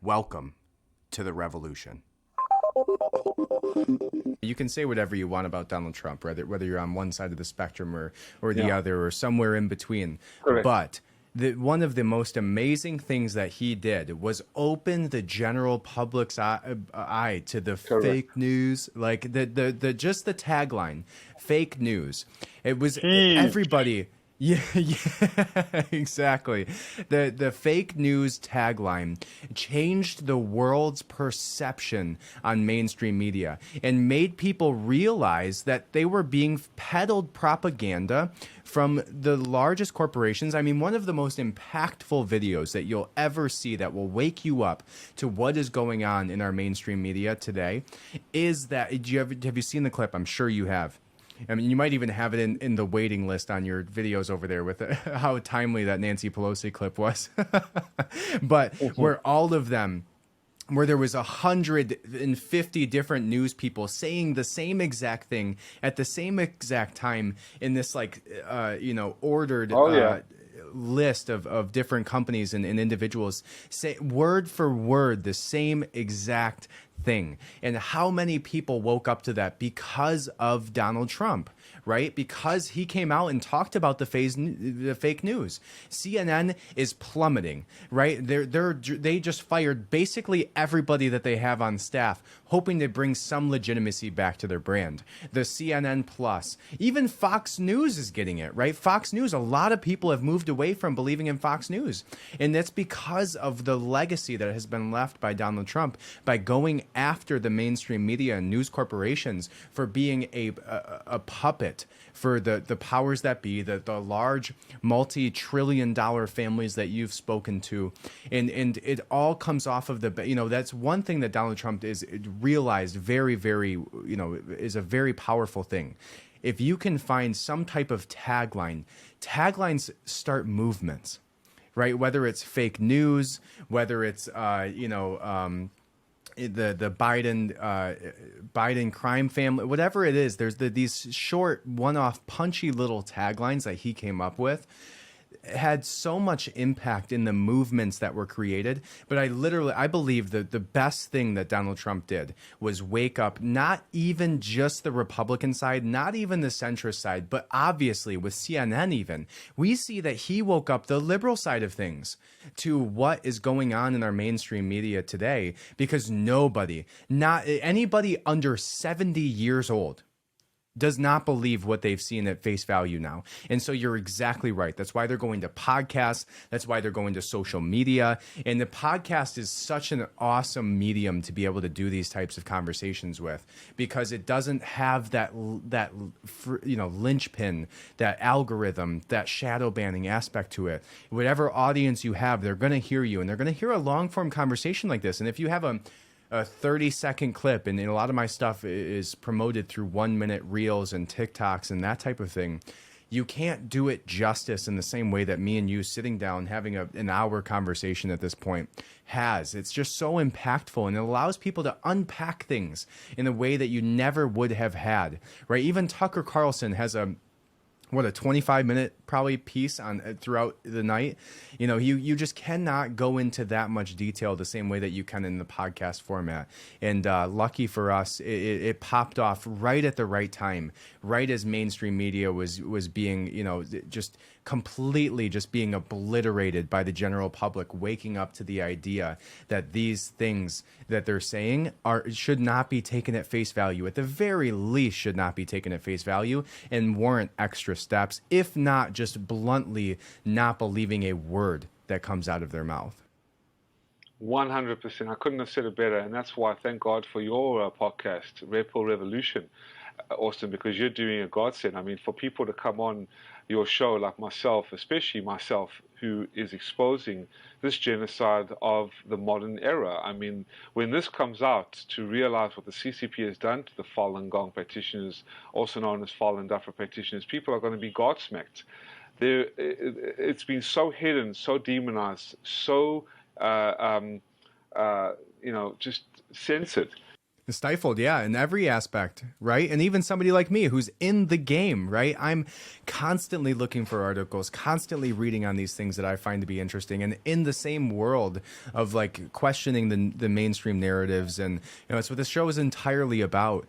Welcome to the revolution. You can say whatever you want about Donald Trump, whether you're on one side of the spectrum or the other or somewhere in between. Correct. But one of the most amazing things that he did was open the general public's eye to the Correct. fake news, like the just the tagline, fake news. It was Huge. everybody. Yeah, exactly. The fake news tagline changed the world's perception on mainstream media and made people realize that they were being peddled propaganda from the largest corporations. I mean, one of the most impactful videos that you'll ever see that will wake you up to what is going on in our mainstream media today is that, have you seen the clip? I'm sure you have. I mean, you might even have it in the waiting list on your videos over there with how timely that Nancy Pelosi clip was. But where all of them, where there was 150 different news people saying the same exact thing at the same exact time in this ordered list of different companies and individuals say word for word the same exact thing. And how many people woke up to that because of Donald Trump, right? Because he came out and talked about the fake news. CNN is plummeting, right? They just fired basically everybody that they have on staff, hoping to bring some legitimacy back to their brand. The CNN Plus, even Fox News is getting it, right? Fox News, a lot of people have moved away from believing in Fox News. And that's because of the legacy that has been left by Donald Trump by going after the mainstream media and news corporations for being a puppet for the powers that be, the large multi-trillion-dollar families that you've spoken to. And it all comes off of that's one thing that Donald Trump is realized very, very, is a very powerful thing. If you can find some type of taglines start movements, right? Whether it's fake news, whether it's, the Biden crime family, whatever it is, there's these short one-off punchy little taglines that he came up with had so much impact in the movements that were created. But I believe that the best thing that Donald Trump did was wake up not even just the Republican side, not even the centrist side, but obviously with CNN even, we see that he woke up the liberal side of things to what is going on in our mainstream media today, because not anybody under 70 years old does not believe what they've seen at face value now. And so you're exactly right. That's why they're going to podcasts. That's why they're going to social media. And the podcast is such an awesome medium to be able to do these types of conversations with, because it doesn't have that linchpin, that algorithm, that shadow banning aspect to it. Whatever audience you have, they're going to hear you, and they're going to hear a long form conversation like this. And if you have a 30-second clip, and a lot of my stuff is promoted through 1-minute reels and TikToks and that type of thing, you can't do it justice in the same way that me and you sitting down having an hour conversation at this point has. It's just so impactful, and it allows people to unpack things in a way that you never would have had, right? Even Tucker Carlson has a 25-minute probably piece on throughout the night. You just cannot go into that much detail the same way that you can in the podcast format. And lucky for us, it popped off right at the right time, right as mainstream media was being, just completely just being obliterated by the general public, waking up to the idea that these things that they're saying should not be taken at face value. At the very least, should not be taken at face value and warrant extra steps, if not just bluntly not believing a word that comes out of their mouth. 100%. I couldn't have said it better. And that's why I thank God for your podcast, Red Pill Revolution, Austin, because you're doing a godsend. I mean, for people to come on your show, like myself, especially myself, who is exposing this genocide of the modern era. I mean, when this comes out, to realize what the CCP has done to the Falun Gong practitioners, also known as Falun Dafa practitioners, people are going to be godsmacked. It's been so hidden, so demonized, so just censored. Stifled, yeah, in every aspect, right? And even somebody like me who's in the game, right? I'm constantly looking for articles, constantly reading on these things that I find to be interesting, and in the same world of like questioning the mainstream narratives, and it's what this show is entirely about.